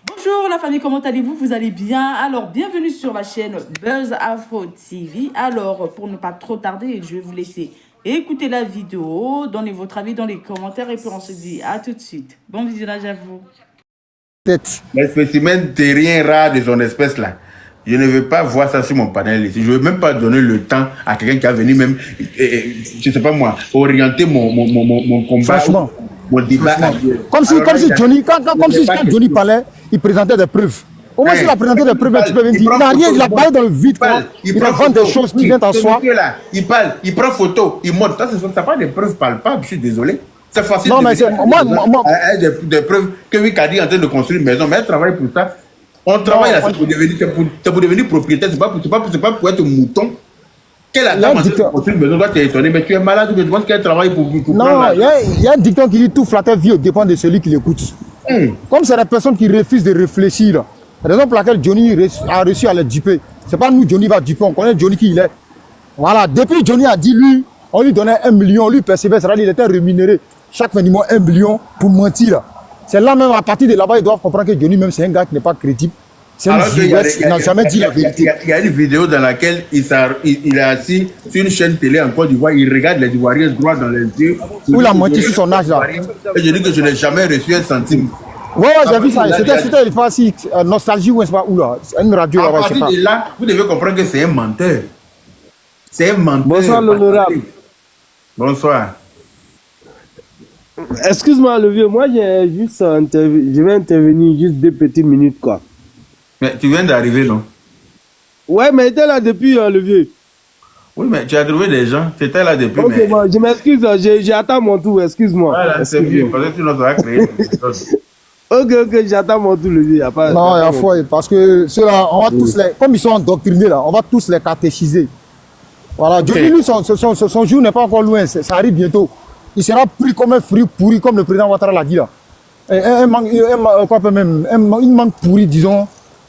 Bonjour la famille, comment allez-vous? Vous allez bien? Alors, bienvenue sur la chaîne Buzz Afro TV. Alors, pour ne pas trop tarder, je vais vous laisser écouter la vidéo, donner votre avis dans les commentaires et puis on se dit à tout de suite. Bon visionnage à vous. Les spécimens terriens rares de son espèce là. Je ne veux pas voir ça sur mon panel ici. Je ne veux même pas donner le temps à quelqu'un qui a venu même, je ne sais pas moi, orienter mon combat. Franchement. Mon débat. Comme si Johnny, quand Johnny parlait, il présentait des preuves. Au moins, s'il a présenté des preuves, tu peux me dire. Il n'a rien, il a parlé dans le vide. Il invente des choses qui viennent en soi. Il parle, il prend photo, il montre. Ça n'a pas des preuves palpables, je suis désolé. C'est facile. Non, mais c'est. Moi. Des preuves que Wikadi est en train de construire une maison, mais elle travaille pour ça. On travaille là, c'est pour devenir propriétaire, c'est pas pour être mouton. Quelle attente de construire une maison doit t'étonner, mais tu es malade ou tu penses qu'elle travaille pour non, il y a un dicton qui dit tout flatter vie dépend de celui qui l'écoute. Comme c'est la personne qui refuse de réfléchir, la raison pour laquelle Johnny a réussi à le duper. C'est pas nous, Johnny va duper, on connaît Johnny qui il est. Voilà, depuis Johnny a dit lui, on lui donnait 1 million, lui persévère, c'est-à-dire il était rémunéré chaque fin du mois 1 million pour mentir. C'est là même, à partir de là-bas, ils doivent comprendre que Johnny, même c'est un gars qui n'est pas crédible. C'est une girouette, il n'a jamais dit la vérité. Il y a une vidéo dans laquelle il est assis sur une chaîne télé en Côte d'Ivoire, il regarde les Ivoiriens droit dans les yeux. Où il a menti sur son âge là. Et je dis que je n'ai jamais reçu un centime. Ouais, j'ai vu ça. C'était une fois si Nostalgie ou je sais pas où là. Une radio là-bas, je sais pas. À partir de là, vous devez comprendre que c'est un menteur. C'est un menteur. Bonsoir l'honorable. Bonsoir. Excuse-moi le vieux, moi je vais intervenir juste 2 petites minutes quoi. Mais tu viens d'arriver, non? Ouais, mais t'es là depuis le vieux. Oui, mais tu as trouvé des gens. Tu étais là depuis. Ok, mais... bon, je m'excuse, j'attends mon tour, excuse-moi. Voilà, c'est vieux, parce que tu n'as pas créé. Ok, j'attends mon tour, le vieux. Non, il y a foi, parce que ceux-là, on va tous les. Comme ils sont endoctrinés là, on va tous les catéchiser. Voilà, Johnny, lui, son jour n'est pas encore loin, ça arrive bientôt. Il sera pris comme un fruit pourri, comme le président Ouattara l'a dit là. Un manque pourri, disons.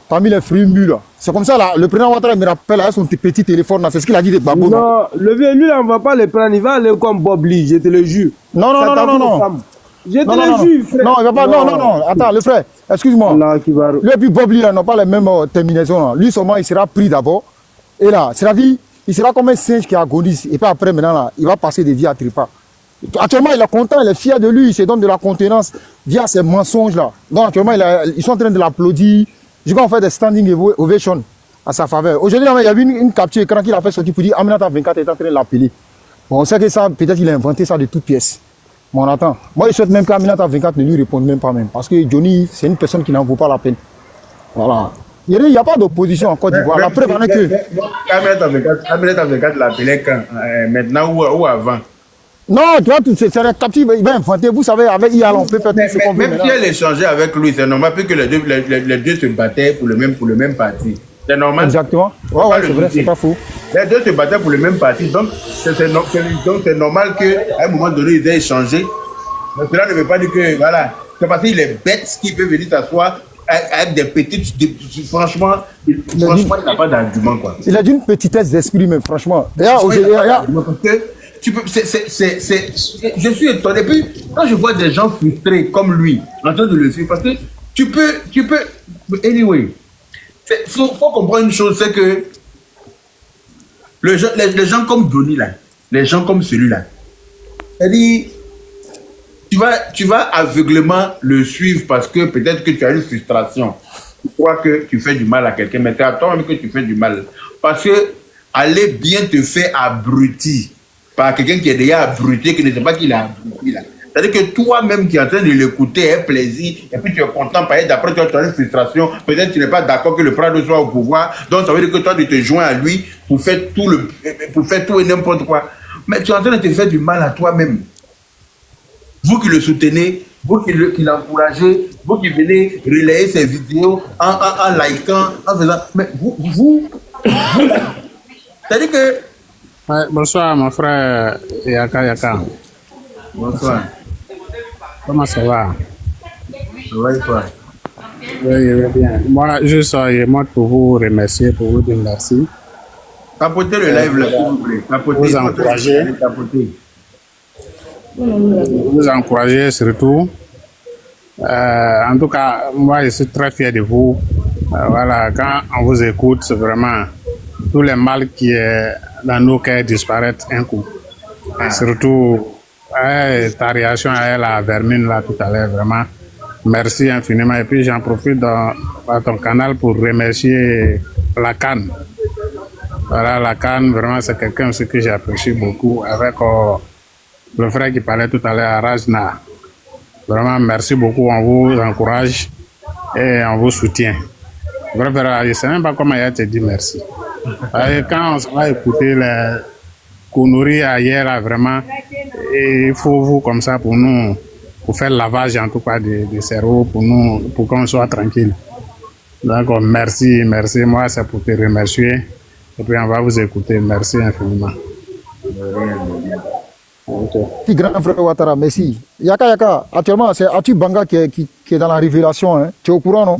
Parmi les fruits mûrs là. C'est comme ça là, le président Ouattara me rappelle avec son petit téléphone là, c'est ce qu'il a dit de Babou. Non, le vieux, lui là, on va pas le prendre, il va aller comme Bob Lee, je te le jure. Non. Je te le jure, frère. Non, il va pas, non. Attends, le frère, excuse-moi. Lui et puis Bob Lee là, n'ont pas les mêmes terminaisons là. Lui seulement, il sera pris d'abord. Et là, c'est la vie, il sera comme un singe qui agonise. Et puis après, maintenant là, il va passer des vies à trépas. Actuellement, il est content, il est fier de lui, il se donne de la contenance via ces mensonges là. Donc actuellement, ils sont en train de l'applaudir. Je vais en faire des standing ovations à sa faveur. Aujourd'hui, il y a eu une capture écran qu'il a fait sortir pour dire Aminata 24 est en train de l'appeler. Bon, on sait que ça, peut-être il a inventé ça de toutes pièces. Mais on attend. Moi, je souhaite même qu'Aminata 24 ne lui réponde même pas même. Parce que Johnny, c'est une personne qui n'en vaut pas la peine. Voilà. Il n'y a pas d'opposition en Côte d'Ivoire. La preuve en est que. Aminata 24 l'appelait quand? Maintenant ou avant? Non, tu vois, c'est la capture, il va inventer. Vous savez, avec IAL, on peut faire tout ce qu'on veut. Même si elle échangeait avec lui, c'est normal, puisque les deux se battaient pour le même parti. C'est normal. Exactement. Ouais, c'est vrai, c'est pas faux. Les deux se battaient pour le même parti, donc c'est normal qu'à un moment donné, ils aient échangé. Mais cela ne veut pas dire que, voilà, c'est parce qu'il est bête qu'il peut venir s'asseoir avec des petites. Franchement, il n'a pas d'argument, quoi. Il a d'une petitesse d'esprit, mais franchement. Tu peux, je suis étonné. Puis, quand je vois des gens frustrés comme lui, en train de le suivre, parce que tu peux, anyway, faut comprendre une chose, c'est que les gens comme Johnny là, les gens comme celui-là, c'est-à-dire, tu vas aveuglément le suivre parce que peut-être que tu as une frustration. Tu crois que tu fais du mal à quelqu'un, mais c'est à toi-même que tu fais du mal. Parce que aller bien te faire abrutir par quelqu'un qui est déjà abruté, qui ne sait pas qu'il est abruti là. C'est-à-dire que toi-même qui es en train de l'écouter, un plaisir, et puis tu es content, par exemple, d'après tu as une frustration, peut-être tu n'es pas d'accord que le Prado soit au pouvoir, donc ça veut dire que toi tu te joins à lui pour faire tout et n'importe quoi. Mais tu es en train de te faire du mal à toi-même. Vous qui le soutenez, vous qui l'encouragez, vous qui venez relayer ses vidéos en likant, en faisant... Mais vous c'est-à-dire que... Ouais, bonsoir mon frère Yaka. Bonsoir. Comment ça va? Ça va et toi? Oui, je vais bien. Moi, juste pour vous remercier, pour vous dire merci. Tapotez le live là, s'il vous plaît. Tapotez. Vous encourager. vous encourager surtout. En tout cas, moi, je suis très fier de vous. Voilà, quand on vous écoute, c'est vraiment tout le mal qui est dans nos cœurs disparaît un coup. Surtout, ta réaction à elle, à Vermine, là, tout à l'heure, vraiment. Merci infiniment. Et puis, j'en profite dans ton canal pour remercier la Cannes. Voilà, la Cannes, vraiment, c'est quelqu'un aussi que j'apprécie beaucoup. Avec le frère qui parlait tout à l'heure, Rajna. Vraiment, merci beaucoup. On vous encourage et on vous soutient. Bref, je ne sais même pas comment il te dit merci. Et quand on va écouter les conneries ailleurs, là, vraiment, il faut vous comme ça pour nous, pour faire le lavage en tout cas de cerveau, pour nous, pour qu'on soit tranquille. Donc, merci, merci. Moi, c'est pour te remercier. Et puis, on va vous écouter. Merci infiniment. Okay. Grand frère Ouattara, merci. Yaka, actuellement, c'est Atu Banga qui est dans la révélation. Hein. Tu es au courant, non?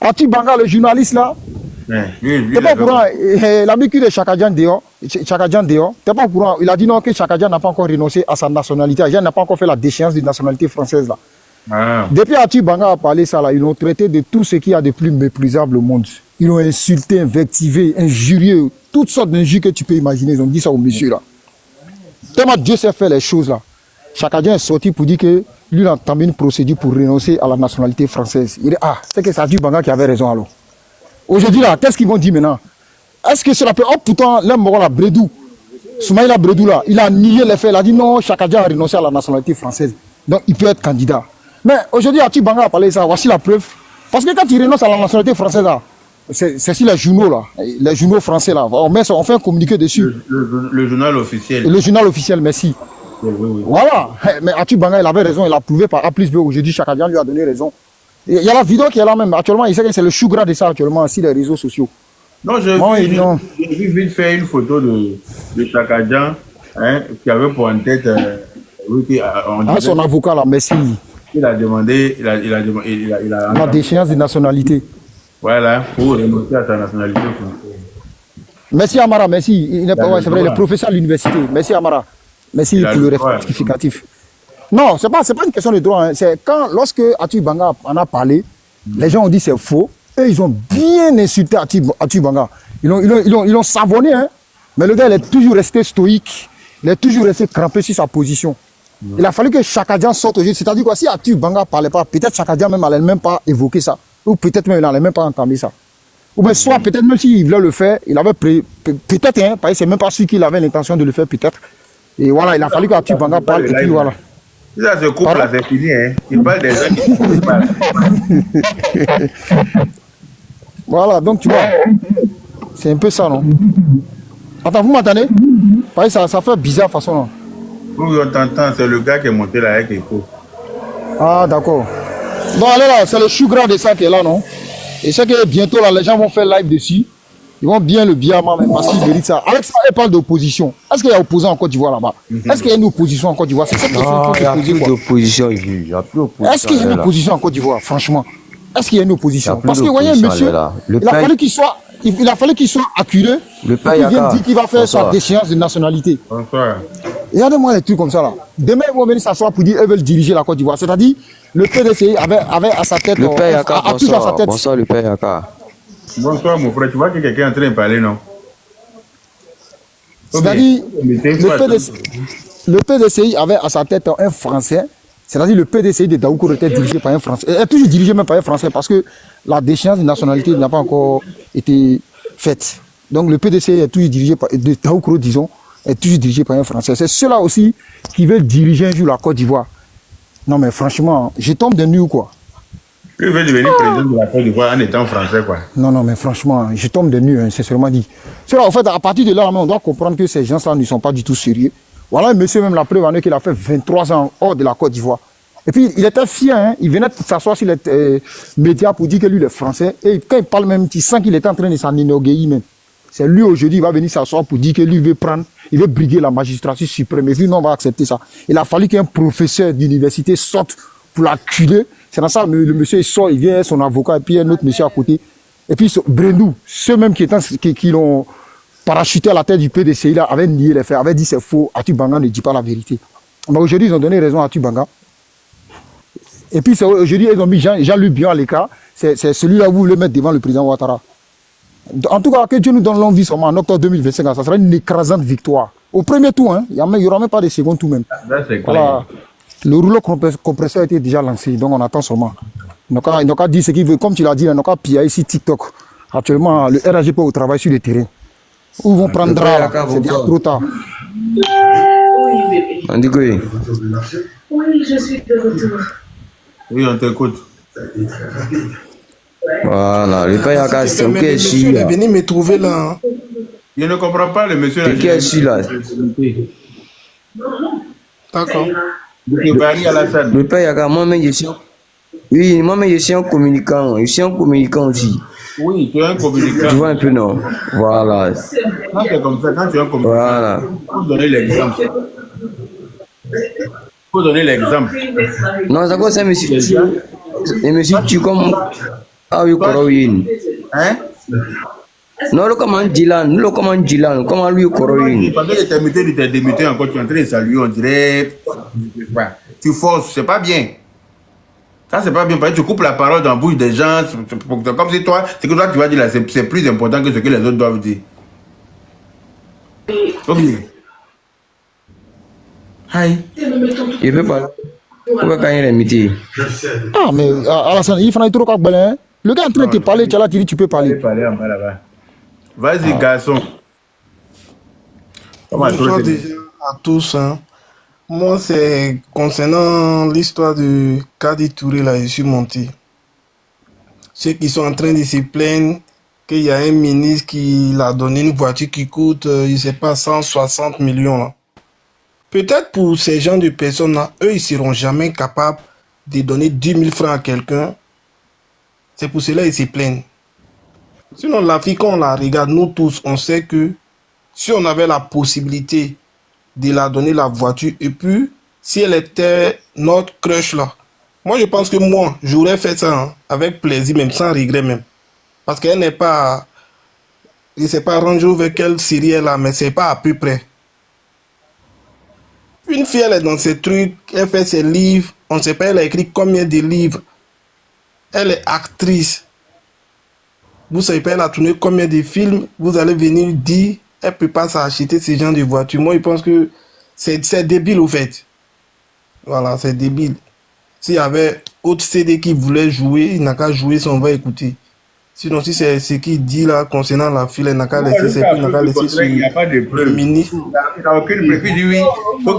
Atu Banga, le journaliste là. Tu n'es pas au courant. L'ami de Chakadjan Deo, tu n'es pas au courant. Il a dit non que Chakadjan n'a pas encore renoncé à sa nationalité. Il n'a pas encore fait la déchéance de nationalité française là. Depuis Atu Banga a parlé ça là, ils l'ont traité de tout ce qu'il y a de plus méprisable au monde. Ils l'ont insulté, invectivé, injurié, toutes sortes d'injures que tu peux imaginer. Ils ont dit ça au monsieur là. Tellement Dieu sait faire les choses là. Chakadjan est sorti pour dire que lui, il a entamé une procédure pour renoncer à la nationalité française. Il dit, c'est que c'est Atu Banga qui avait raison alors. Aujourd'hui là, qu'est-ce qu'ils vont dire maintenant? Est-ce que cela peut... Oh pourtant, l'homme la Bredou, Soumaïla Bredou là, il a nié les faits. Il a dit non, Chakadjan a renoncé à la nationalité française. Donc il peut être candidat. Mais aujourd'hui, Atu Banga a parlé de ça. Voici la preuve. Parce que quand il renonce à la nationalité française là, c'est sur les journaux là, les journaux français là, on fait un communiqué dessus. Le journal officiel. Le journal officiel, merci. Oui. Voilà. Mais Atu Banga, il avait raison, il a prouvé par A plus B. Aujourd'hui, Chakadjan lui a donné raison. Il y a la vidéo qui est là même. Actuellement, il sait que c'est le chou gras de ça actuellement sur les réseaux sociaux. Non, j'ai vu vite faire une photo de Chakadjan qui avait pour en tête. Son avocat là, merci. Il a demandé, il a la déchéance de nationalité. Voilà, pour renoncer à sa nationalité. Merci Amara, merci. Il n'est pas, c'est vrai, le professeur à l'université. Merci Amara. Merci pour le rectificatif. Non, c'est pas une question de droit. Hein. C'est lorsque Atu Banga en a parlé, les gens ont dit c'est faux. Et ils ont bien insulté Atu Banga. Ils l'ont savonné. Hein. Mais le gars, il est toujours resté stoïque. Il est toujours resté crampé sur sa position. Il a fallu que Chakadjan sorte aujourd'hui. C'est-à-dire que si Atu Banga ne parlait pas, peut-être Chakadjan même n'allait même pas évoquer ça. Ou peut-être même il n'allait même pas entendre ça. Ou bien soit peut-être même s'il voulait le faire, il avait peut-être, hein, parce que c'est même pas sûr qu'il avait l'intention de le faire peut-être. Et voilà, il a fallu qu'Atu Banga parle et puis voilà. Ça se coupe là, c'est fini. Hein. Il parle des gens qui parlent. Voilà, donc tu vois, c'est un peu ça, non? Attends, vous m'entendez? Parce que ça fait bizarre de façon, non? Oui, on t'entend, c'est le gars qui est monté là avec Echo. Ah, d'accord. Donc, allez là, c'est le chou gras de ça qui est là, non? Et c'est que bientôt, là, les gens vont faire live dessus. Ils vont bien le bien même parce qu'ils méritent ça. Avec ça, elle parle d'opposition. Est-ce qu'il y a opposant en Côte d'Ivoire là-bas? Est-ce qu'il y a une opposition en Côte d'Ivoire? C'est cette question qu'il faut poser. Il n'y a plus d'opposition. Est-ce qu'il y a une opposition en Côte d'Ivoire, franchement? Est-ce qu'il y a une opposition? Parce que, vous voyez, monsieur, il a fallu qu'il soit accuré. Il vient dire qu'il va faire sa déchéance de nationalité. Regardez-moi les trucs comme ça là. Demain, ils vont venir s'asseoir pour dire qu'ils veulent diriger la Côte d'Ivoire. C'est-à-dire, le PDCI avait à sa tête. Le père Yaka, bonsoir le père Yaka. Bonsoir mon frère, tu vois que quelqu'un est en train de parler, non? C'est-à-dire, le PDCI avait à sa tête un Français. C'est-à-dire le PDCI de Daoukourou était dirigé par un Français. Il est toujours dirigé même par un Français parce que la déchéance de nationalité n'a pas encore été faite. Donc le PDCI est toujours dirigé par, de Daoukourou, disons, est toujours dirigé par un Français. C'est ceux-là aussi qui veulent diriger un jour la Côte d'Ivoire. Non mais franchement, je tombe de nuit ou quoi? Il veut devenir président de la Côte d'Ivoire en étant français, quoi. Non, mais franchement, je tombe de nuit, hein, c'est seulement dit. Cela, en fait, à partir de là, on doit comprendre que ces gens-là ne sont pas du tout sérieux. Voilà, monsieur, même la preuve en est qu'il a fait 23 ans hors de la Côte d'Ivoire. Et puis, il était fier, hein, il venait s'asseoir sur les médias pour dire que lui, il est français. Et quand il parle même, tu sens qu'il est en train de s'en énorgueillir même. C'est lui, aujourd'hui, il va venir s'asseoir pour dire que lui, il veut briguer la magistrature suprême. Et puis, non, on va accepter ça. Il a fallu qu'un professeur d'université sorte pour l'acculer. C'est dans ça, le monsieur il sort, il vient, son avocat, et puis un autre monsieur à côté. Et puis Brendou, ceux-mêmes qui l'ont parachuté à la tête du PDCI, là, avait nié les faits, avait dit c'est faux, Atubanga ne dit pas la vérité. Mais aujourd'hui, ils ont donné raison à Atubanga. Et puis aujourd'hui, ils ont mis Jean-Luc Bion à l'écart. C'est celui-là où vous voulez mettre devant le président Ouattara. En tout cas, que Dieu nous donne longue vie seulement en octobre 2025, ça sera une écrasante victoire. Au premier tour, hein, il n'y aura même pas de second tour même. Voilà. Le rouleau compresseur a été déjà lancé, donc on attend seulement. Ils n'ont qu'à dire ce qu'ils veulent. Comme tu l'as dit, ils n'ont qu'à piller ici TikTok. Actuellement, le RAGP au travail sur le terrain. Où vont prendre c'est déjà trop tard. On dit quoi? Oui, je suis de retour. Oui, on t'écoute. Voilà, le père Yaka, c'est ok, monsieur est venu me trouver là. Je ne comprends pas le monsieur. C'est qui est là? D'accord. Le père Yaka, moi-même, je suis. Oui, moi-même, je suis un communicant. Je suis un communicant aussi. Oui, tu es un communicant. Tu vois un peu, non? Voilà. Quand tu es comme ça, quand tu es un communicant, voilà. Il faut donner l'exemple. Il faut donner l'exemple. Non, c'est quoi ça, monsieur? Et monsieur, tu comme. Ah oui, Koroyin. Hein? Non, le comment Dylan, le comment Dylan, comment lui Koroyin. Parce que tu t'es démuté encore, tu es en train de saluer, on dirait. Tu forces, c'est pas bien. Ça, c'est pas bien. Parce que tu coupes la parole dans la bouche des gens. Comme si toi, ce que toi tu vas dire là, c'est plus important que ce que les autres doivent dire. Ok. Hi. Il peut pas. Pourquoi quand il est midi? Ah, mais Alassane, il faut trop qu'à hein. Le gars est en train de te parler, tu as là, tu dis tu peux parler. Parler en bas là-bas. Vas-y, garçon. Bonjour déjà à tous. Hein. Moi, c'est concernant l'histoire de Kadi Touré, là, je suis monté. Ceux qui sont en train de se plaindre qu'il y a un ministre qui l'a donné une voiture qui coûte, je ne sais pas, 160 millions. Là. Peut-être pour ces gens de personnes-là, eux, ils ne seront jamais capables de donner 10 000 francs à quelqu'un. C'est pour cela qu'ils se plaignent. Sinon, l'Afrique, quand on la regarde, nous tous, on sait que si on avait la possibilité de la donner la voiture, et puis, si elle était notre crush là, moi, je pense que moi, j'aurais fait ça hein, avec plaisir, même sans regret même. Parce qu'elle n'est pas, je ne sais pas Range Rover quelle série elle a, mais c'est pas à peu près. Une fille, elle est dans ses trucs, elle fait ses livres, on ne sait pas, elle a écrit combien de livres. Elle est actrice. Vous ne savez pas, elle a tourné combien de films. Vous allez venir dire, elle ne peut pas s'acheter ce genre de voiture. Moi, je pense que c'est débile, au fait. Voilà, c'est débile. S'il y avait autre CD qui voulait jouer, il n'a qu'à jouer si on va écouter. Sinon, si c'est ce qu'il dit là concernant la fille, il n'a qu'à laisser ses prix, il n'a qu'à laisser sur le ministre. Il n'a aucune preuve. Il dit oui, il faut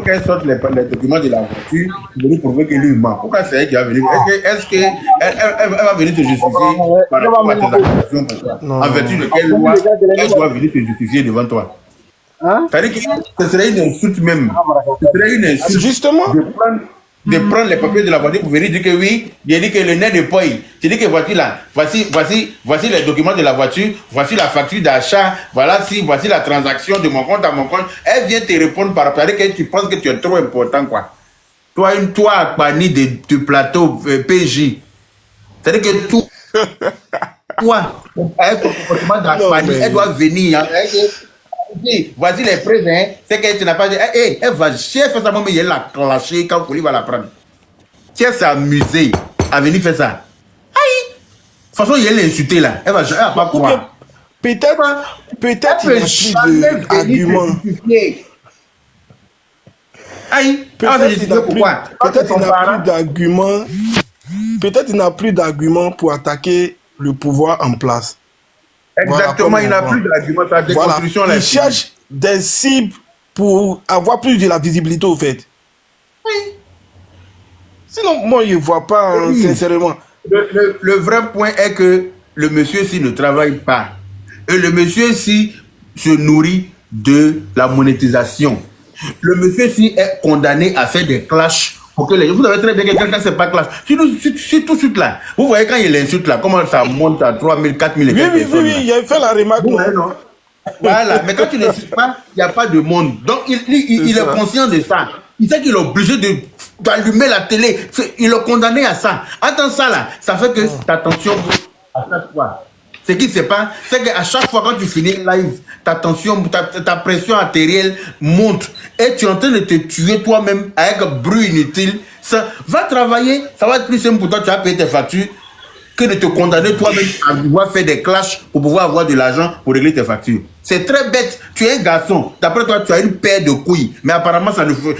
qu'elle sorte les documents de la voiture pour lui prouver qu'il lui ment. Pourquoi c'est elle qui va venir? Est-ce qu'elle va venir te justifier par rapport à tes accusations pour toi? En vertu de quelle loi elle doit venir te justifier devant toi? C'est-à-dire que ce serait une insulte même. Ce serait une insulte. Justement. De prendre les papiers de la voiture pour venir dire que oui, il dit que le nez de poil, tu dis que voiture là, voici les documents de la voiture, voici la facture d'achat, voici la transaction de mon compte à mon compte. Elle vient te répondre par rapport à que tu penses que tu es trop important quoi. Toi Akbani du plateau PJ. C'est-à-dire que toi, avec ton comportement d'Akbani, elle doit venir. Hein, voici les preuves, hein. C'est que tu n'as pas dit, elle va chier, faire ça, mais elle l'a clenché quand Kouli va la prendre. Si elle s'est amusée à venir faire ça, aïe! De toute façon, il l'a insulté là. Elle va pas croire. Peut-être il n'a plus d'arguments. Aïe! Peut-être il n'a plus d'arguments. Peut-être il n'a plus d'arguments pour attaquer le pouvoir en place. Exactement, voilà, il n'a plus d'arguments. Voilà. Il cherche des cibles pour avoir plus de la visibilité au fait. Oui. Sinon, moi, je ne vois pas, oui. Sincèrement. Le vrai point est que le monsieur-ci ne travaille pas. Et le monsieur-ci se nourrit de la monétisation. Le monsieur-ci est condamné à faire des clashs. Pour que vous savez très bien que quelqu'un ne sait pas clash. Si tout de suite là, vous voyez quand il insulte là, comment ça monte à 3 000, 4 000 et quelques personnes. Oui, il a fait la remarque. Non. Voilà, mais quand tu n'insultes pas, il n'y a pas de monde. Donc il est conscient de ça. Il sait qu'il est obligé d'allumer la télé. Il est condamné à ça. Attends ça là, ça fait que ta tension à chaque fois. Ce qui se passe, c'est qu'à chaque fois quand tu finis live, ta tension, ta pression artérielle monte et tu es en train de te tuer toi-même avec un bruit inutile. Ça va travailler, ça va être plus simple pour toi, tu vas payer tes factures que de te condamner toi-même à pouvoir faire des clashs pour pouvoir avoir de l'argent pour régler tes factures. C'est très bête. Tu es un garçon. D'après toi, tu as une paire de couilles. Mais apparemment,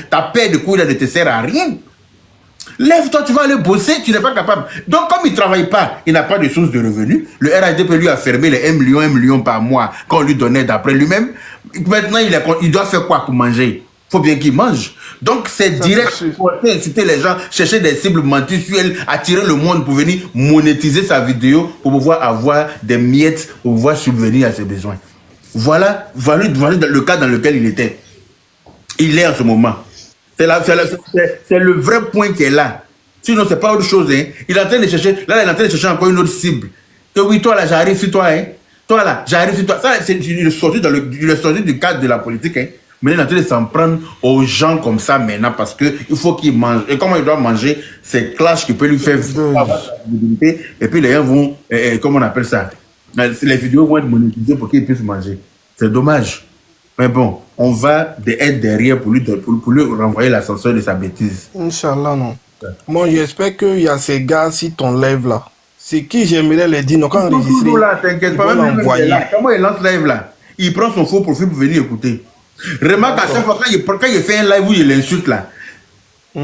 ta paire de couilles là, ne te sert à rien. Lève-toi, tu vas aller bosser, tu n'es pas capable. Donc, comme il ne travaille pas, il n'a pas de source de revenus. Le RHDP lui a fermé les 1 million par mois qu'on lui donnait d'après lui-même. Maintenant, il doit faire quoi pour manger? Il faut bien qu'il mange. Donc, c'est direct pour inciter les gens, chercher des cibles mensuelles, attirer le monde pour venir monétiser sa vidéo pour pouvoir avoir des miettes, pour pouvoir subvenir à ses besoins. Voilà le cas dans lequel il était. Il est en ce moment. C'est le vrai point qui est là. Sinon, c'est pas autre chose. Hein. Il est en train de chercher, là, il est en train de chercher encore une autre cible. Que oui, toi là, j'arrive sur toi. Hein. Toi là, j'arrive sur toi. Ça, il est sorti du cadre de la politique. Hein. Mais il est en train de s'en prendre aux gens comme ça maintenant parce qu'il faut qu'il mange. Et comment il doit manger, c'est clash qui peut lui faire avoir sa visibilité. Et puis les gens vont, comment on appelle ça? Les vidéos vont être monétisées pour qu'il puisse manger. C'est dommage. Mais bon, on va être derrière pour lui renvoyer l'ascenseur de sa bêtise. Inch'Allah, non. Moi, j'espère qu'il y a ces gars, si ton live là, c'est qui j'aimerais les dire, non, quand enregistrer. Là, t'inquiète pas, même comment il lance live là? Il prend son faux profil pour venir écouter. Remarque à chaque fois, quand il fait un live où il insulte là, la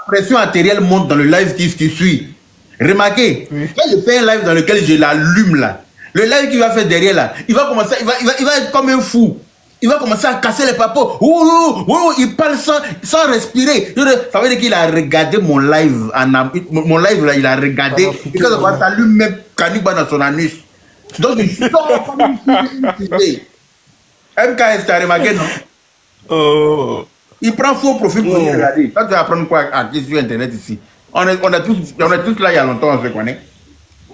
pression artérielle monte dans le live qui suit. Remarquez, quand il fait un live dans lequel je l'allume là, le live qu'il va faire derrière là, il va commencer, il va être comme un fou. Il va commencer à casser les papos. Il parle sans respirer. Ça veut dire qu'il a regardé mon live. Mon live là, il a regardé. Et quand ça s'allume même Caniba dans son anus. Donc il sort comme une fusée. MKS, tu as remarqué, non? Oh. Il prend faux profil pour regarder. Quand tu vas apprendre quoi sur Internet ici? On est tous là il y a longtemps, on se connaît.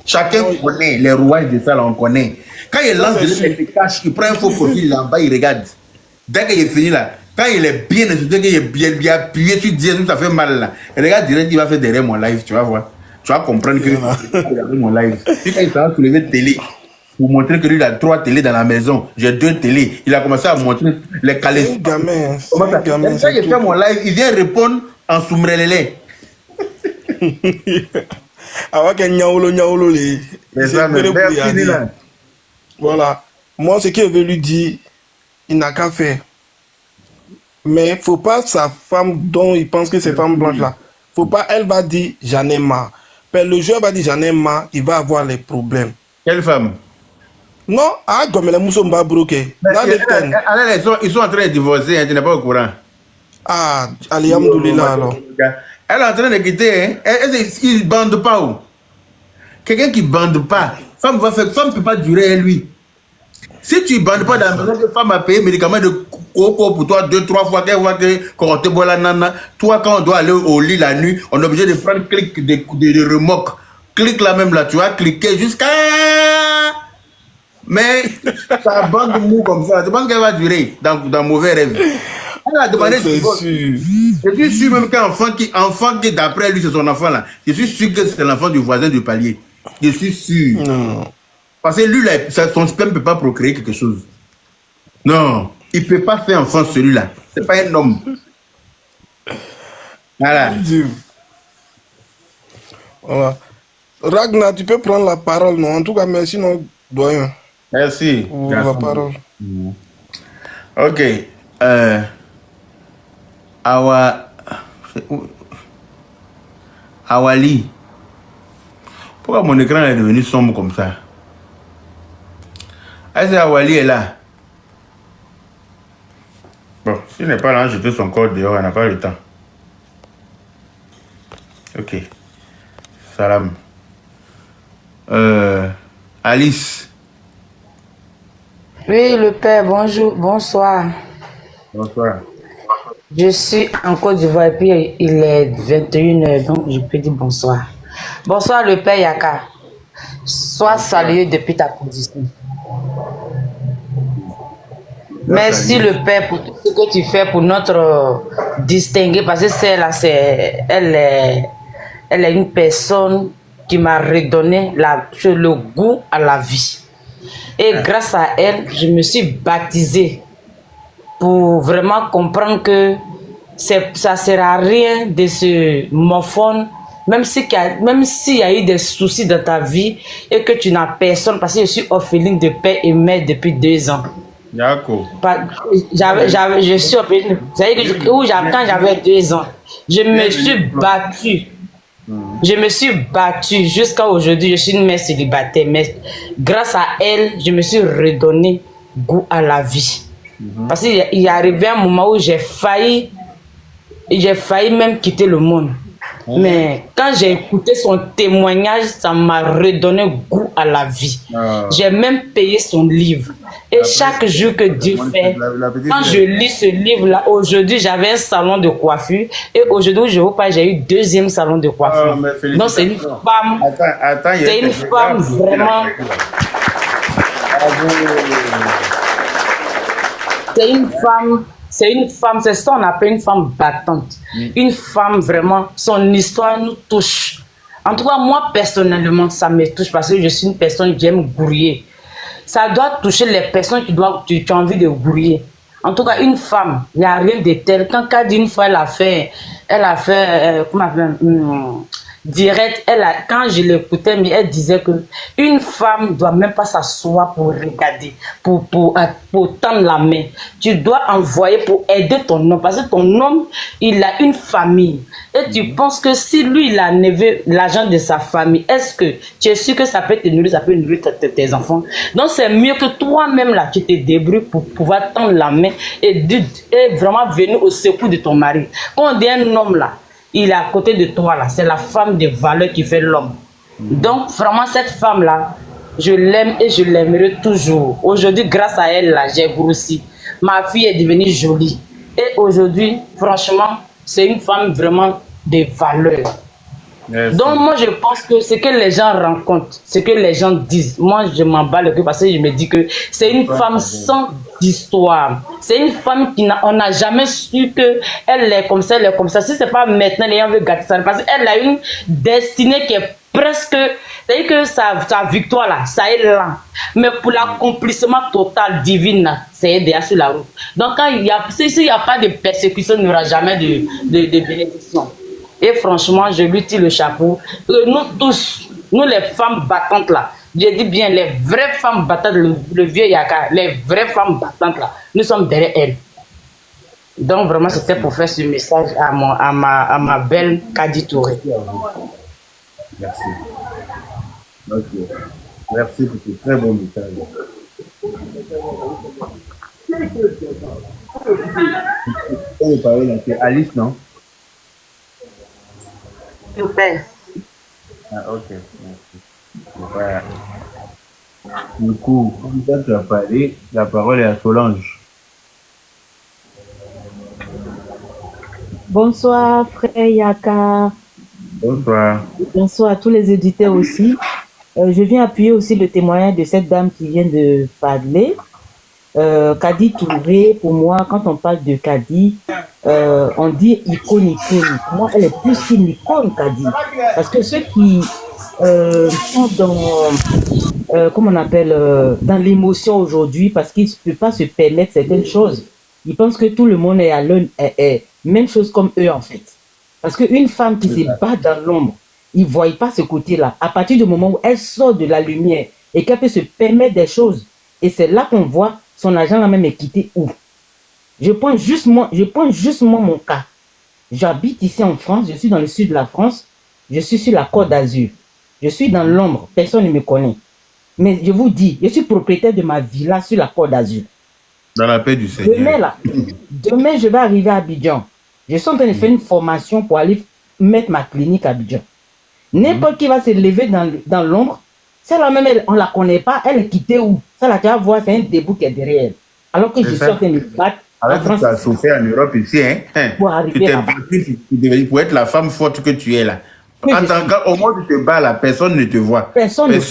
Chacun connaît les rouages de ça, là, on connaît. Quand il lance il cache, il prend un faux profil là-bas, il regarde. Dès qu'il est fini là, quand il est bien insulté, qu'il est bien appuyé sur 10, ça fait mal là. Il regarde direct, il va faire derrière mon live, tu vas voir. Tu vas comprendre que il va regarder mon live. Puis quand il va soulever de télé, pour montrer que lui il a 3 télés dans la maison, j'ai 2 télés. Il a commencé à montrer les calés. Quand il fait mon live, il vient répondre en soumrelele. Voilà. Moi, ce que je veux lui dire, il n'a qu'à faire. Mais il ne faut pas sa femme dont il pense que c'est femme blanche là. Faut pas, elle va dire j'en ai marre. Mais le joueur va dire j'en ai marre, il va avoir les problèmes. Quelle femme? Non, comme les mousson va broquer. Ils sont en train de divorcer, hein, tu n'es pas au courant. Ah, alhamdoulilah alors. Elle est en train de quitter, hein. Il ne bande pas où? Quelqu'un qui ne bande pas, femme ne peut pas durer lui. Si tu ne bandes pas dans la maison, femme a payé médicaments de coco pour toi 2-3 fois, quand te boit la nana. Toi, quand on doit aller au lit la nuit, on est obligé de prendre clic de remorque. Clique là même là, tu vas cliquer jusqu'à... Mais ta bande mou comme ça, tu penses qu'elle va durer dans mauvais rêve. Elle a demandé de je suis sûr même qu'un enfant qui d'après lui c'est son enfant là, je suis sûr que c'est l'enfant du voisin du palier. Je suis sûr. Non. Parce que lui là, son sperme ne peut pas procréer quelque chose. Non, il ne peut pas faire enfant celui-là. C'est pas un homme. Voilà. Voilà. Ragnar, tu peux prendre la parole, non? En tout cas, merci, non, doyen. Merci. La parole. Ok. Awali. Pourquoi mon écran est devenu sombre comme ça? Est-ce que Awali est là? Bon, s'il n'est pas là, jeter son corps dehors, on n'a pas le temps. Ok. Salam. Alice. Oui, le père, bonjour, bonsoir. Bonsoir. Je suis en Côte d'Ivoire et puis il est 21h, donc je peux dire bonsoir. Bonsoir, le père Yaka. Sois salué depuis ta position. Merci le père pour tout ce que tu fais pour notre distingué, parce que celle-là, elle est une personne qui m'a redonné le goût à la vie. Et grâce à elle, je me suis baptisée pour vraiment comprendre que ça ne sert à rien de se morfondre, même s'il y a eu des soucis dans ta vie et que tu n'as personne, parce que je suis orpheline de père et mère depuis 2 ans. D'accord. Je suis orpheline, quand j'avais 2 ans, je me suis battue. Je me suis battue jusqu'à aujourd'hui. Je suis une mère célibataire, mais grâce à elle, je me suis redonné goût à la vie. Parce qu'il est arrivé un moment où j'ai failli même quitter le monde. Mais quand j'ai écouté son témoignage, ça m'a redonné goût à la vie. J'ai même payé son livre. Et chaque jour que Dieu fait, quand je lis ce livre-là, aujourd'hui j'avais un salon de coiffure. Et aujourd'hui, je vous parle, j'ai eu 2e salon de coiffure. Donc c'est une femme. C'est une femme vraiment. C'est une femme, c'est ça qu'on appelle une femme battante. Une femme vraiment, son histoire nous touche. En tout cas, moi personnellement, ça me touche parce que je suis une personne qui aime gouiller. Ça doit toucher les personnes qui ont envie de gouiller. En tout cas, une femme, il n'y a rien de tel. Quand une fois, elle a fait comment on appelle, direct, quand je l'écoutais, mais elle disait que une femme ne doit même pas s'asseoir pour regarder, pour tendre la main. Tu dois envoyer pour aider ton homme, parce que ton homme, il a une famille. Et tu penses que si lui, il a enlevé l'argent de sa famille, est-ce que tu es sûr que ça peut te nourrir, ça peut nourrir tes enfants? Donc c'est mieux que toi-même, là, tu te débrouilles pour pouvoir tendre la main et vraiment venir au secours de ton mari. Quand on dit un homme, là, il est à côté de toi, là. C'est la femme de valeur qui fait l'homme. Donc, vraiment, cette femme-là, je l'aime et je l'aimerai toujours. Aujourd'hui, grâce à elle, là, j'ai grossi. Ma fille est devenue jolie. Et aujourd'hui, franchement, c'est une femme vraiment de valeur. Merci. Donc, moi, je pense que ce que les gens rencontrent, ce que les gens disent, moi, je m'en bats le cœur parce que je me dis que c'est une femme sans histoire. C'est une femme on n'a jamais su qu'elle est comme ça, elle est comme ça. Si ce n'est pas maintenant, les gens veulent gâter ça. Parce qu'elle a une destinée qui est presque. C'est-à-dire que sa victoire, là, ça est lent. Mais pour l'accomplissement total divin, là, c'est déjà sur la route. Donc, s'il n'y a pas de persécution, il n'y aura jamais de bénédiction. Et franchement, je lui tire le chapeau. Nous tous, nous les femmes battantes là, je dis bien les vraies femmes battantes, le vieux Yaka, les vraies femmes battantes là, nous sommes derrière elles. Donc vraiment, c'était pour faire ce message à ma belle Kadi Touré. Merci. Okay. Merci pour ce très bon message. On parler là, c'est Alice, non? Super. Ah, ok. Merci. Voilà. Du coup, comme tu as parlé, la parole est à Solange. Bonsoir, frère Yaka. Bonsoir. Bonsoir à tous les éditeurs aussi. Je viens appuyer aussi le témoignage de cette dame qui vient de parler. Kadi Touré, pour moi, quand on parle de Kadi, on dit icône. Pour moi, elle est plus qu'une icône, Kadi. Parce que ceux qui sont dans, comment on appelle, dans l'émotion aujourd'hui, parce qu'ils ne peuvent pas se permettre certaines choses, ils pensent que tout le monde est à même chose comme eux, en fait. Parce qu'une femme qui se bat dans l'ombre, ils ne voient pas ce côté-là. À partir du moment où elle sort de la lumière et qu'elle peut se permettre des choses, et c'est là qu'on voit son agent là même est quitté où. Je prends juste moi mon cas. J'habite ici en France, je suis dans le sud de la France, je suis sur la Côte d'Azur. Je suis dans l'ombre, personne ne me connaît. Mais je vous dis, je suis propriétaire de ma villa sur la Côte d'Azur. Dans la paix du Seigneur. Demain, je vais arriver à Abidjan. Je suis en train de faire une formation pour aller mettre ma clinique à Abidjan. N'importe qui va se lever dans l'ombre, celle-là même, on ne la connaît pas, elle est quittée où? Ça, là, tu vas voir, c'est un début qui est derrière elle. Alors que je suis en train de me battre. Alors que tu as souffert en Europe ici, hein? Pour arriver là-bas. Pour être la femme forte que tu es là. Au moins, tu te bats là, personne ne te voit. Personne. Une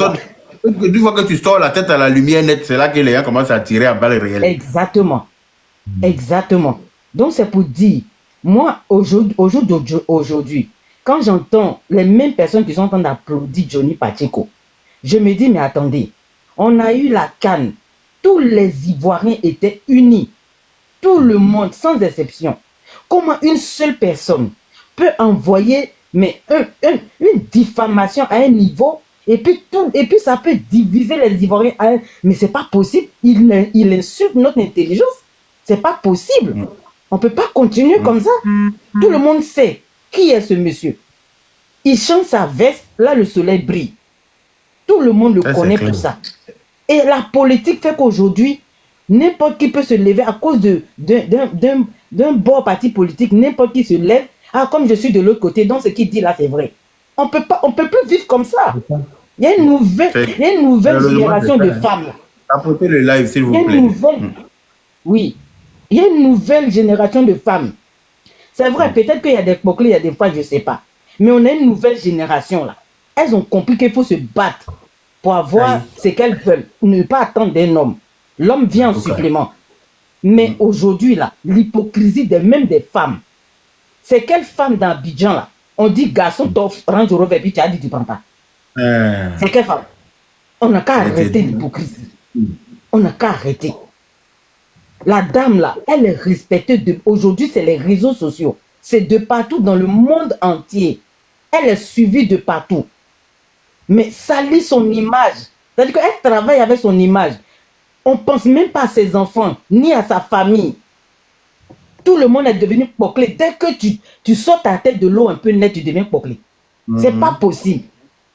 fois que tu sors la tête à la lumière nette, c'est là que les gens commencent à tirer à balles réelles. Exactement. Exactement. Donc, c'est pour dire, moi, aujourd'hui, quand j'entends les mêmes personnes qui sont en train d'applaudir Johnny Pacheco, je me dis, mais attendez, On a eu la CAN. Tous les Ivoiriens étaient unis. Tout le monde, sans exception. Comment une seule personne peut envoyer une diffamation à un niveau et puis ça peut diviser les Ivoiriens mais c'est pas possible. Il insulte notre intelligence. C'est pas possible. On peut pas continuer comme ça. Tout le monde sait qui est ce monsieur. Il change sa veste, là le soleil brille. Tout le monde le connaît pour ça. Et la politique fait qu'aujourd'hui, n'importe qui peut se lever à cause d'un bon parti politique, n'importe qui se lève. Ah, comme je suis de l'autre côté, donc ce qu'il dit là, c'est vrai. On peut plus vivre comme ça. Il y a une nouvelle génération de femmes. Apportez le live, s'il vous plaît. Oui. Il y a une nouvelle génération de femmes. C'est vrai, peut-être qu'il y a des poclés, il y a des fois, je ne sais pas. Mais on a une nouvelle génération là. Elles ont compris qu'il faut se battre pour avoir ce qu'elles veulent. Ne pas attendre d'un homme. L'homme vient en supplément. Mais aujourd'hui là, l'hypocrisie même des femmes. C'est quelle femme dans Abidjan là? On dit garçon t'offre Range Rover puis tu as dit tu prends pas. C'est quelle femme? On n'a qu'à arrêter l'hypocrisie. On n'a qu'à arrêter. La dame là, elle est respectée aujourd'hui, c'est les réseaux sociaux. C'est de partout dans le monde entier. Elle est suivie de partout. Mais salit son image. C'est-à-dire qu'elle travaille avec son image. On ne pense même pas à ses enfants, ni à sa famille. Tout le monde est devenu poclé. Dès que tu sors ta tête de l'eau un peu nette, tu deviens poclé. C'est pas possible.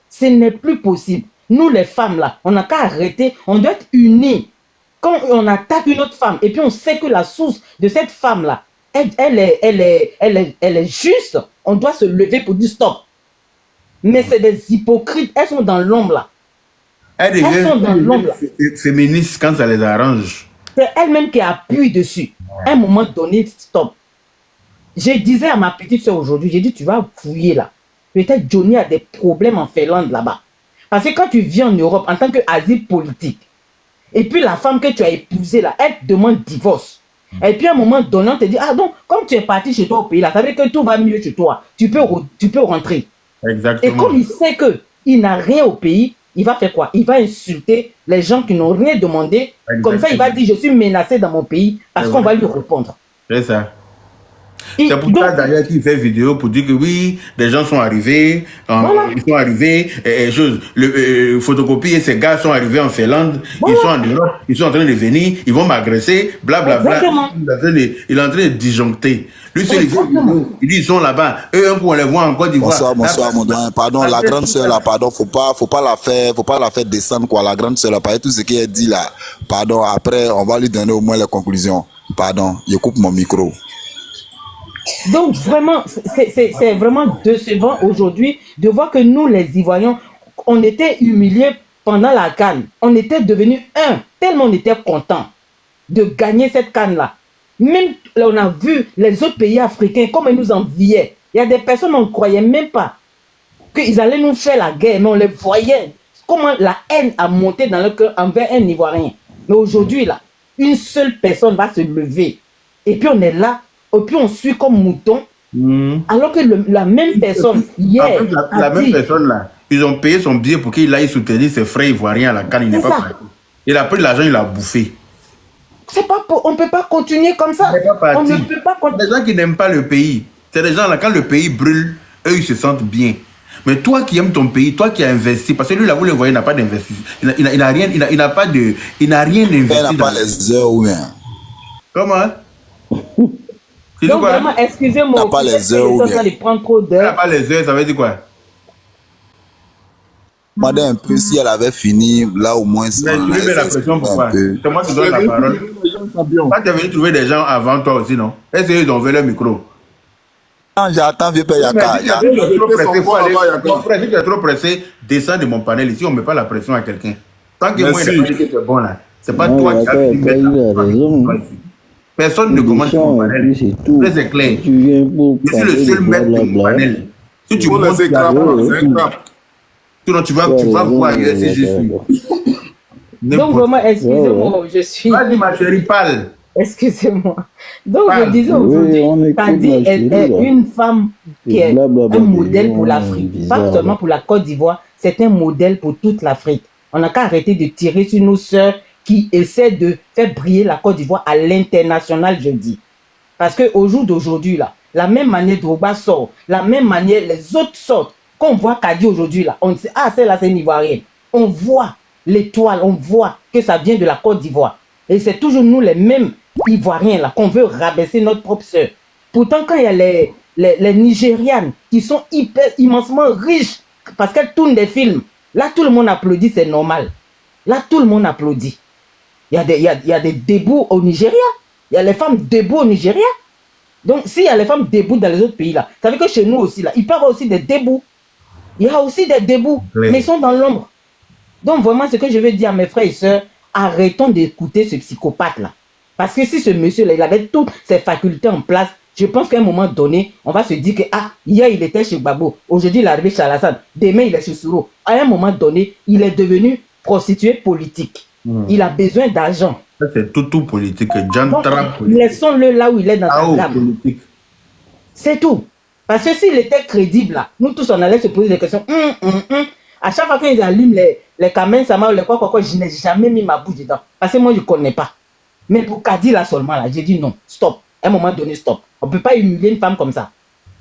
Ce n'est plus possible. Nous, les femmes, là, on n'a qu'à arrêter. On doit être unis. Quand on attaque une autre femme, et puis on sait que la source de cette femme-là, elle est juste, on doit se lever pour dire stop. Mais c'est des hypocrites. Elles sont dans l'ombre, là. Elles sont dans l'ombre, féministes quand ça les arrange. C'est elle-même qui appuie dessus. À un moment donné, stop. Je disais à ma petite soeur aujourd'hui, j'ai dit, tu vas fouiller là. Peut-être Johnny a des problèmes en Finlande là-bas. Parce que quand tu viens en Europe en tant qu'asile politique, et puis la femme que tu as épousée là, elle te demande divorce. Et puis à un moment donné, on te dit, ah donc, comme tu es parti chez toi au pays là, ça veut dire que tout va mieux chez toi. Tu peux rentrer. Exactement. Et comme il sait qu'il n'a rien au pays, il va faire quoi? Il va insulter les gens qui n'ont rien demandé. Exactement. Comme ça, il va dire, je suis menacé dans mon pays, parce qu'on va lui répondre. C'est ça. C'est pour ça d'ailleurs qu'il fait vidéo pour dire que oui, des gens sont arrivés, ils sont arrivés, photocopie et ces gars sont arrivés en Finlande, ils sont en Europe, ils sont en train de venir, ils vont m'agresser, blablabla. Il est en train de disjoncter. Lui, c'est les gars, il dit ils sont là-bas, eux, on les voit en Côte d'Ivoire. Bonsoir, mon doyen. Pardon, la grande sœur là, pardon, faut pas la faire descendre quoi, la grande sœur là, parce que tout ce qu'elle dit là, pardon, après, on va lui donner au moins les conclusions. Pardon, je coupe mon micro. Donc vraiment, c'est vraiment décevant aujourd'hui de voir que nous, les Ivoiriens, on était humiliés pendant la CAN. On était devenus tellement on était contents de gagner cette CAN-là. Même là, on a vu les autres pays africains, comme ils nous enviaient. Il y a des personnes, on ne croyait même pas qu'ils allaient nous faire la guerre, mais on les voyait. Comment la haine a monté dans le cœur envers un Ivoirien. Mais aujourd'hui, là, une seule personne va se lever. Et puis on est là. Et puis on suit comme mouton, alors que la même personne, hier, la même personne là, ils ont payé son billet pour qu'il aille soutenir ses frères ivoiriens à la CAN, il n'est pas parti. Il a pris l'argent, il l'a bouffé. On ne peut pas continuer comme ça. On ne peut pas continuer. Les gens qui n'aiment pas le pays, c'est des gens là, quand le pays brûle, eux ils se sentent bien. Mais toi qui aimes ton pays, toi qui as investi, parce que lui là, vous le voyez, il n'a pas d'investissement. Il n'a rien investi. Il n'a pas les heures ou bien. Comment? Donc vraiment, excusez-moi, pas les heures ou bien. Prendre trop d'heures. Pas les heures, ça veut dire quoi? Madame, un peu si elle avait fini, là au moins ça. Mais tu mets la pression pourquoi? C'est moi qui donne la parole. Pas tu es venu trouver des gens avant toi aussi, non? Est-ce qu'ils ont ouvert le micro? Non, j'attends, vieux père Yaka. Mon frère, si tu es trop pressé, descends de mon panel ici, on ne met pas la pression à quelqu'un. Tant que moi, il n'a pas dit que c'est bon là. C'est pas toi qui as pu mettre la pression. Personne ne commande sur mon panel. C'est clair. Je suis le seul maître de mon panel. Si tu montes, tu vas voir ailleurs si je suis. Donc vraiment, excusez-moi, je suis... Vas-y ma chérie, parle. Excusez-moi. Donc je disais aujourd'hui, Kadi est une femme qui est un modèle pour l'Afrique. Pas seulement pour la Côte d'Ivoire, c'est un modèle pour toute l'Afrique. On n'a qu'à arrêter de tirer sur nos sœurs qui essaient de faire briller la Côte d'Ivoire à l'international, je dis. Parce qu'au jour d'aujourd'hui, là, la même manière Drogba sort, la même manière les autres sortent. Quand on voit Kadi aujourd'hui, là, on dit, ah, celle-là, c'est une Ivoirienne. On voit l'étoile, on voit que ça vient de la Côte d'Ivoire. Et c'est toujours nous, les mêmes Ivoiriens, là, qu'on veut rabaisser notre propre sœur. Pourtant, quand il y a les Nigérianes qui sont immensement riches, parce qu'elles tournent des films, là, tout le monde applaudit, c'est normal. Là, tout le monde applaudit. Il y a des débouts au Nigeria. Il y a les femmes debout au Nigeria. Donc, s'il y a les femmes debout dans les autres pays, là, ça veut dire que chez nous aussi, là, il peut y avoir aussi des débouts. Il y a aussi des débouts, mais ils sont dans l'ombre. Donc, vraiment, ce que je veux dire à mes frères et sœurs, arrêtons d'écouter ce psychopathe-là. Parce que si ce monsieur-là, il avait toutes ses facultés en place, je pense qu'à un moment donné, on va se dire que, ah, hier, il était chez Gbagbo, aujourd'hui, il est arrivé chez Alassane, demain, il est chez Souro. À un moment donné, il est devenu prostitué politique. Il a besoin d'argent. C'est tout politique. Laissons-le là où il est dans sa gamme. C'est tout. Parce que s'il était crédible, là, nous tous, on allait se poser des questions. À chaque fois qu'ils allument les caméras, ça m'a quoi, je n'ai jamais mis ma bouche dedans. Parce que moi, je ne connais pas. Mais pour Kadi, là seulement, là, j'ai dit non, stop. À un moment donné, stop. On ne peut pas humilier une femme comme ça.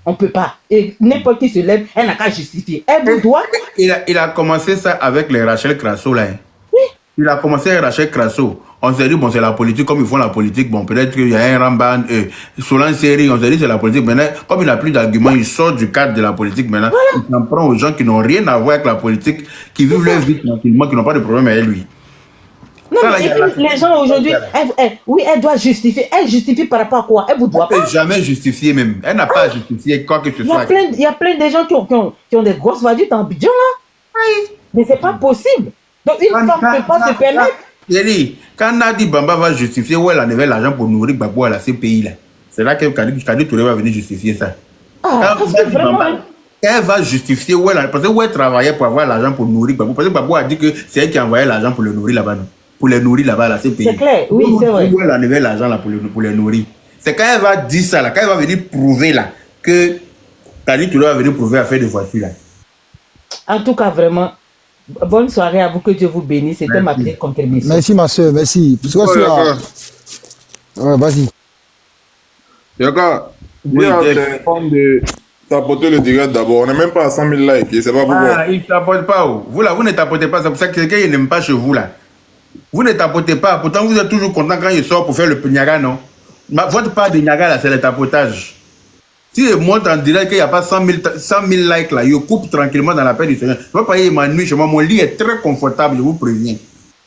On ne peut pas. Et n'importe qui se lève, elle n'a qu'à justifier. Elle doit. Il a commencé ça avec les Rachel Crasso, là. Oui. Il a commencé avec Rachel Crasso. On s'est dit, bon, c'est la politique, comme ils font la politique. Bon, peut-être qu'il y a un Ramban, Solan Série, on s'est dit, c'est la politique. Maintenant, comme il n'a plus d'arguments, il sort du cadre de la politique. Maintenant, il s'en prend aux gens qui n'ont rien à voir avec la politique, qui vivent leur vie tranquillement, qui n'ont pas de problème avec lui. Non, ça, mais les gens aujourd'hui, oui, elle doit justifier. Elle justifie par rapport à quoi? Elle vous doit pas. Elle ne peut jamais justifier même. Elle n'a pas à justifier quoi que ce soit. Il y a plein de gens qui ont des grosses voitures en Abidjan, là. Oui. Mais c'est pas possible. Donc, une femme ne peut pas se permettre. Quand Nadi Bamba va justifier où elle en avait l'argent pour nourrir Gbagbo à ces pays-là, c'est là que Kadi Touré va venir justifier ça. Quand elle va justifier où elle, parce que où elle travaillait pour avoir l'argent pour nourrir Gbagbo, parce que Gbagbo a dit que c'est elle qui envoyait l'argent pour le nourrir là-bas, pour les nourrir là-bas, là, ces pays. C'est clair, oui, c'est vrai. Où elle en avait l'argent là pour les nourrir. C'est quand elle va dire ça, là, quand elle va venir prouver là, que Kadi Touré va venir prouver à faire des voitures là. En tout cas, vraiment. Bonne soirée à vous, que Dieu vous bénisse. C'était ma petite contribution. Merci ma soeur, merci. Ouais, vas-y. Yaka, il y a des femmes de tapoter le direct d'abord. On n'est même pas à 100 000 likes, et c'est pas pourquoi. Ah, il ne tapote pas. Vous là, vous ne tapotez pas. C'est pour ça que quelqu'un n'aime pas chez vous là. Vous ne tapotez pas. Pourtant, vous êtes toujours content quand il sort pour faire le Niaga, non? Votre part de Niaga là, c'est le tapotage. Si je monte en direct qu'il n'y a pas 100 000 likes là, je coupe tranquillement dans la paix du Seigneur. Je ne vais pas y ma nuit chez moi. Mon lit est très confortable, je vous préviens.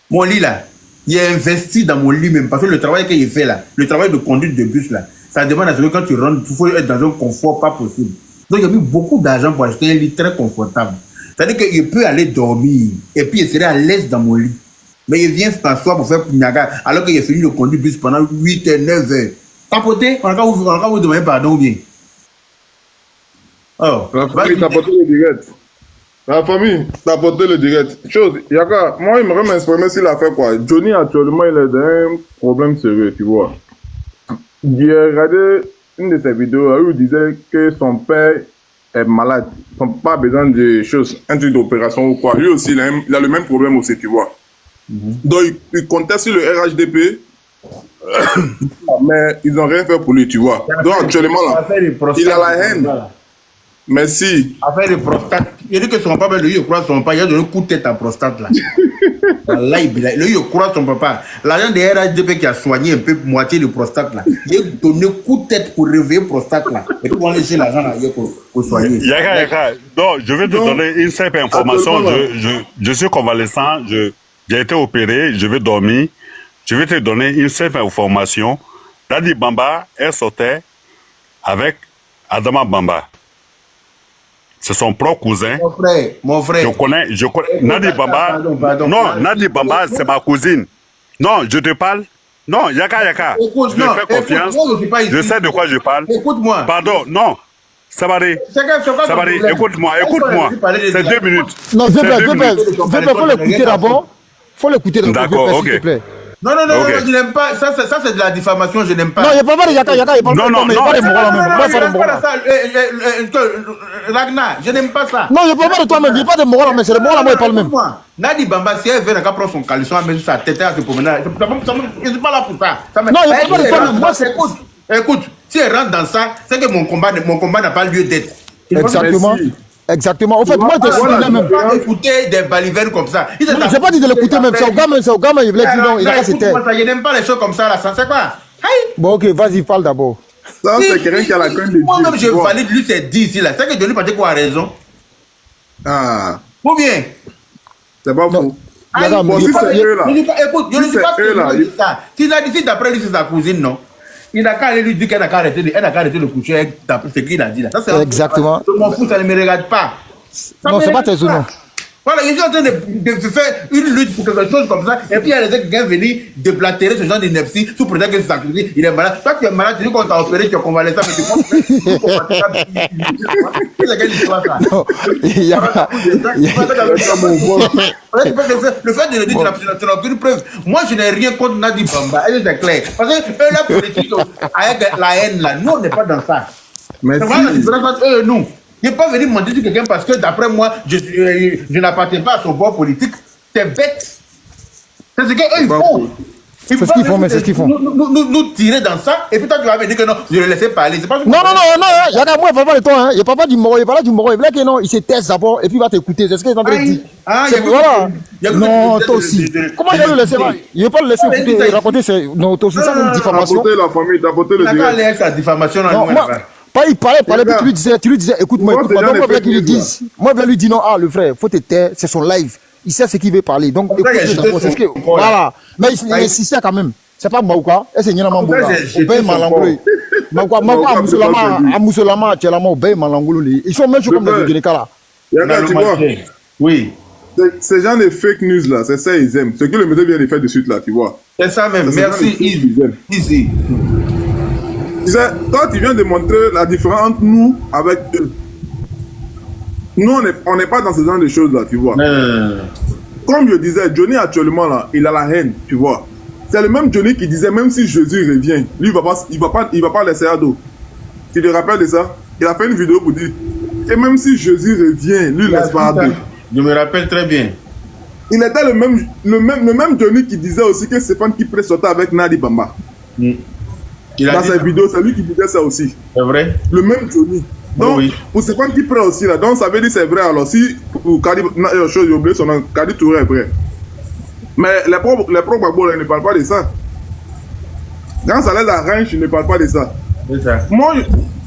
Mon lit là, il est investi dans mon lit même. Parce que le travail qu'il fait là, le travail de conduite de bus là, ça demande à ce que quand tu rentres, il faut être dans un confort pas possible. Donc il y a mis beaucoup d'argent pour acheter un lit très confortable. C'est-à-dire qu'il peut aller dormir et puis il serait à l'aise dans mon lit. Mais il vient s'asseoir pour faire Niaga alors qu'il a fini de conduire bus pendant 8 h 9 h. Tapoter, on va vous demander pardon ou bien. Oh, la famille tapoter le direct. La famille tapoter le direct. Chose, Yaka, moi, il m'aimerait m'exprimer s'il a fait quoi. Johnny, actuellement, il est dans un problème sérieux, tu vois. J'ai regardé une de ses vidéos où il disait que son père est malade. Ils n'ont pas besoin de choses, un truc d'opération ou quoi. Lui aussi, il a le même problème aussi, tu vois. Donc, il comptait sur le RHDP. Mais ils n'ont rien fait pour lui, tu vois. Donc, actuellement, là, il a la haine. Merci. Affaire de prostate. Il dit que son papa, lui, il croit son papa. Il a donné un coup de tête à prostate là. Là, lui, il croit son papa. L'agent de RHDP qui a soigné un peu moitié de prostate là. Il a donné un coup de tête pour réveiller prostate là. Et puis on va laisser l'agent là pour soigner. Yaka. Donc, je vais te donner une simple information. Je suis convalescent. J'ai été opéré. Je vais dormir. Je vais te donner une simple information. Nadi Bamba, elle sortait avec Adama Bamba. C'est son propre cousin. Mon frère. Je connais. Nadi Bamba. Pardon. Non, Nadi Bamba, c'est ma cousine. Non, je te parle. Non, Yaka. Écoute, je fais confiance. Je sais de quoi je parle. Écoute-moi. Pardon, non. Sabari, écoute-moi. C'est 2 minutes. Non, Zébé, faut l'écouter d'abord. Faut l'écouter d'abord. D'accord, ok. S'il te plaît. Non, je n'aime pas. Ça c'est de la diffamation, je n'aime pas. Non, il ne parle pas de Yaka, il parle pas de toi, mais il parle de Morola même. Moi, je parle de ça. Ragnar, je n'aime pas ça. Non, il ne parle pas de toi même, il parle de Morola, mais c'est le Morola, moi, il parle même. Nadi Bamba, si elle vient à prendre son caleçon, elle met sa tête à se promener. Je ne suis pas là pour ça. Non, il ne parle pas de toi même. Moi, c'est. Écoute, si elle rentre dans ça, c'est que mon combat n'a pas lieu d'être. Exactement. Exactement. En fait, moi, je suis même. Pas écouter des balivernes comme ça. Je n'ai pas dit de l'écouter même. C'est au gamin, il voulait dire non, il a cassé tête. Je n'aime pas les choses comme ça, là. C'est quoi? Bon, ok, vas-y, parle d'abord. Ça, c'est quelqu'un qui a la crainte de dire. Moi-même, je valide lui, c'est dit ici, là. C'est que Johnny Pacheco a raison. Ah. Ou bien? C'est pas faux. Écoute, je ne dis pas que ça. S'il a dit, d'après lui, c'est sa cousine, non? Il n'a qu'à aller lui dire qu'elle n'a qu'à arrêter de coucher avec ce qu'il a dit là. Ça, c'est exactement. Je m'en fous, ça ne me regarde pas. Non, c'est pas tes sous-noms. Voilà, ils sont en train de faire une lutte pour quelque chose comme ça, et puis il y a quelqu'un venir déblatérer ce genre d'ineptie sous prétexte que c'est sa cousine, il est malade. Toi, tu es malade, tu dis qu'on t'a opéré, tu es convalescent, mais tu penses que c'est quelle histoire ça? Il y a le fait de le dire, tu n'as aucune preuve. Moi, je n'ai rien contre Nadi Bamba, c'est clair. Parce que eux, la politique, avec la haine là, nous, on n'est pas dans ça. Mais c'est vraiment la différence entre eux et nous. Il n'est pas venu mentir sur quelqu'un parce que, d'après moi, je n'appartiens pas à son bord politique. C'est bête. C'est ce qu'eux, ils font. C'est ce qu'ils font, mais c'est ce qu'ils font. Nous tirer dans ça, et puis toi, tu vas me dire que non, je le laissais parler. Pas non, Yaka, moi, il ne parle pas de toi. Hein. Il ne parle pas du Moro, il parle du Moro. Il veut que non, il se teste d'abord, et puis il va t'écouter. C'est ce qu'il est en train de dire. Voilà. Non, toi aussi. Comment il va le laisser? Il ne veut pas le laisser écouter et raconter. Non, toi aussi, ça, c'est une diffamation. D'apporter la famille, d'apporter le direct. Il a sa diffamation dans le pas il parlait, puis tu lui disais, écoute-moi, donc moi, je voulais qu'il lui dise. Moi, je voulais lui dire, non, le frère, faut te taire, c'est son live. Il sait ce qu'il veut parler. Donc, écoute, voilà. Mais il insistait quand même. C'est pas Mauka, c'est Nina Mambouka. Obey Malangolo. Mauka, à Moussolama, tu es là, Obey Malangolo. Ils sont même comme les Guinécala. Tu vois? Oui. Ces gens de fake news là, c'est ça ils aiment. Ce que le monsieur vient de faire de suite là, tu vois. C'est ça même. Merci, easy. Toi, tu viens de montrer la différence entre nous avec eux. Nous, on n'est pas dans ce genre de choses là, tu vois. Comme je disais, Johnny actuellement là, il a la haine, tu vois. C'est le même Johnny qui disait même si Jésus revient, lui il va pas laisser à dos. Tu te rappelles de ça? Il a fait une vidéo pour dire que même si Jésus revient, lui il laisse pas à dos. Je me rappelle très bien. Il était le même Johnny qui disait aussi que Stéphane qui pourrait sortir avec Nadi Bamba. Dans sa vidéo, c'est lui qui disait ça aussi. C'est vrai? Le même Johnny. Donc, pour Stéphane qui prend aussi là, donc ça veut dire c'est vrai. Alors, si pour Kadi, j'ai oublié son nom, Kadi Touré est vrai. Mais les propres Gbagbo, ils ne parlent pas de ça. Quand ça les arrange, ils ne parlent pas de ça. C'est ça. Moi,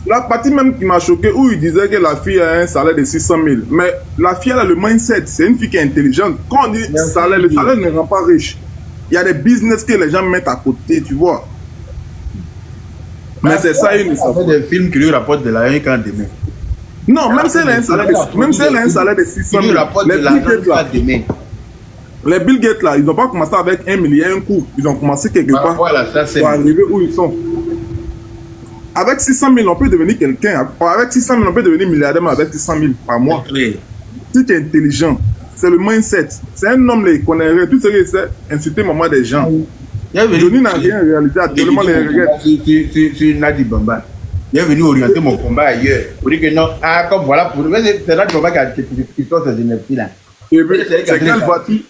la partie même qui m'a choqué, où il disait que la fille a un salaire de 600 000. Mais la fille, elle a le mindset, c'est une fille qui est intelligente. Quand on dit salaire, le salaire ne rend pas riche. Il y a des business que les gens mettent à côté, tu vois. Mais c'est ça, il fait des films qui lui rapportent de l'argent quand demain. Non, même si elle a un salaire de 600 000, les Bill Gates là, ils n'ont pas commencé avec 1 milliard un coup. Ils ont commencé quelque part pour arriver où ils sont. Avec 600 000, on peut devenir quelqu'un. Avec 600 000, on peut devenir milliardaire, mais avec 600 000 par mois. Si tu es intelligent, c'est le mindset. C'est un homme, il connaît rien. Tout ce qu'il sait, insulter maman des gens. Johnny n'a rien réalisé, actuellement les regrette. Sur Nadi Bamba. Il est venu orienter mon combat ailleurs. Pour dire que non, comme voilà, c'est Nadi Bamba qui sort ces énergies là. C'est quelle voiture?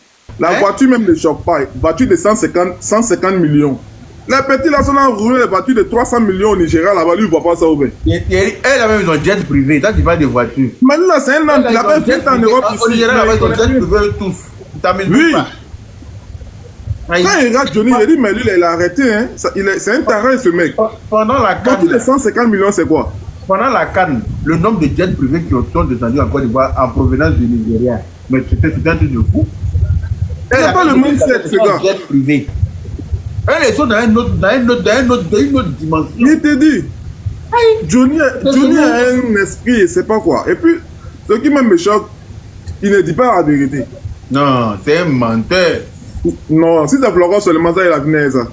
La voiture même ne choque pas. Voiture de 150 millions. Les petits là sont enroulés, les voitures de 300 millions au Nigeria, là-bas, lui, il ne voit pas ça ouvert. Elle a même ils ont jet privé, ça tu parles de voiture. Mais là, c'est un homme, il a même fait en Europe. Au Nigeria, là-bas, ils ont jet privé tous. Oui. Quand il regarde Johnny, il dit, mais lui, il a arrêté, hein. C'est un taré, ce mec. Pendant la CAN. Voiture de 150 millions, c'est quoi? Pendant la CAN, le nombre de jets privés qui sont descendus en Côte d'Ivoire en provenance du Nigeria. Mais c'était un truc de fou. Il n'y a pas le mindset, ce gars. Jet privé. Ils sont dans une autre dimension. Il te dit, Johnny a un esprit, je sais pas quoi. Et puis, ce qui même me choque, il ne dit pas la vérité. Non, c'est un menteur. Non, si c'est Florent seulement, ça, il a venu ça.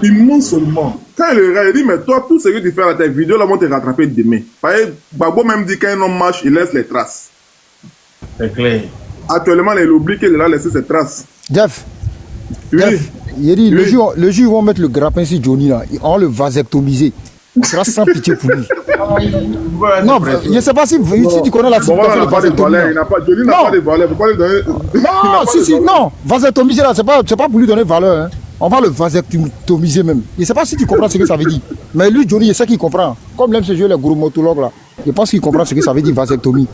Il ment seulement. Quand il regarde, il dit, mais toi, tout ce que tu fais à ta vidéo, là, vont te rattraper demain. Parce que Gbagbo même dit, quand un homme marche, il laisse les traces. C'est clair. Actuellement, il oublie qu'il a laissé ses traces. Jeff, Il dit, le jour où ils vont mettre le grappin sur Johnny, là, on va le vasectomiser. Il sera sans pitié pour lui. Non, je ne sais pas si tu connais la situation. Il n'a pas de valeur. Johnny n'a pas de valeur. Faut pas lui donner. Non, vasectomiser là, c'est pas pour lui donner valeur. Hein. On va le vasectomiser même. Je ne sais pas si tu comprends ce que ça veut dire. Mais lui, Johnny, je sais qu'il comprend. Comme l'aime ce jeu, les gourmotologues là. Je pense qu'il comprend ce que ça veut dire vasectomie.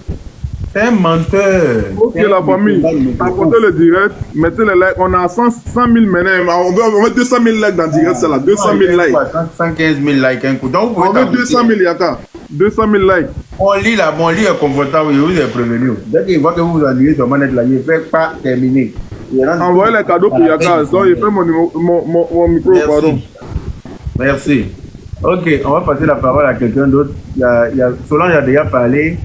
C'est un menteur. Ok, la famille, apportez le direct, mettez les likes. On a 100 000 maintenant. On veut mettre 200 000 likes dans le direct, c'est là. 200 000 likes. 115 000 likes un coup. Donc, on veut 200 000 Yaka. 200 000 likes. Mon lit là, mon lit est confortable. Je vous ai prévenu. Dès qu'il voit que vous vous ennuyez sur manette là, il ne fait pas terminer. Envoyez les cadeaux pour Yaka. Donc, il fait mon micro, pardon. Merci. Ok, on va passer la parole à quelqu'un d'autre. Solange a déjà parlé.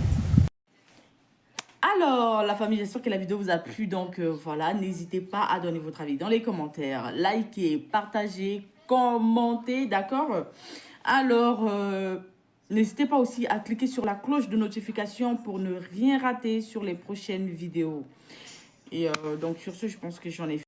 Alors, la famille, j'espère que la vidéo vous a plu. Donc, voilà, n'hésitez pas à donner votre avis dans les commentaires. Likez, partagez, commentez, d'accord? Alors, n'hésitez pas aussi à cliquer sur la cloche de notification pour ne rien rater sur les prochaines vidéos. Et donc, sur ce, je pense que j'en ai fait.